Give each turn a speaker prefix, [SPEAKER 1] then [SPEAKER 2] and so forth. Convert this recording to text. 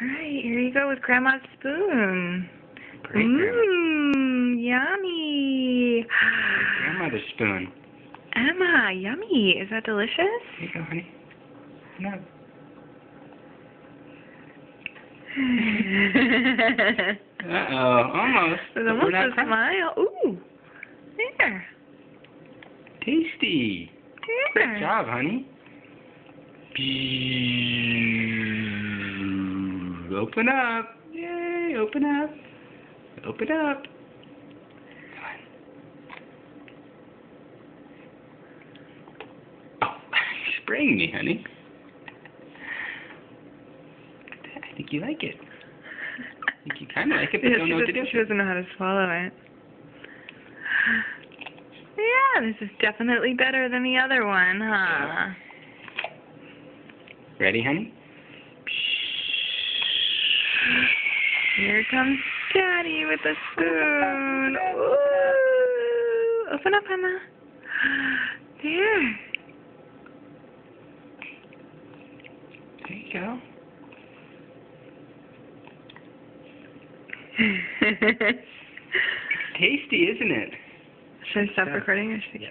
[SPEAKER 1] Alright, here you go with Grandma's spoon.
[SPEAKER 2] Great, Grandma.
[SPEAKER 1] Yummy.
[SPEAKER 2] Grandmother's spoon.
[SPEAKER 1] Emma, yummy. Is that delicious?
[SPEAKER 2] Here you go, honey. No. Uh-oh, almost.
[SPEAKER 1] There's
[SPEAKER 2] But
[SPEAKER 1] almost
[SPEAKER 2] we're not
[SPEAKER 1] a
[SPEAKER 2] crying.
[SPEAKER 1] smile. Ooh. There.
[SPEAKER 2] Tasty.
[SPEAKER 1] There.
[SPEAKER 2] Great job, honey. Open up. Yay, open up. Open up. Come on. Oh, you're spraying me, honey. I think you like it. I think you kind of like it, but don't know what to do.
[SPEAKER 1] She doesn't know how to swallow it. Yeah, this is definitely better than the other one, huh?
[SPEAKER 2] Ready, honey?
[SPEAKER 1] Here comes Daddy with the spoon. Ooh. Open up, Emma. There.
[SPEAKER 2] There you go. Tasty, isn't it?
[SPEAKER 1] Should I stop recording or should I keep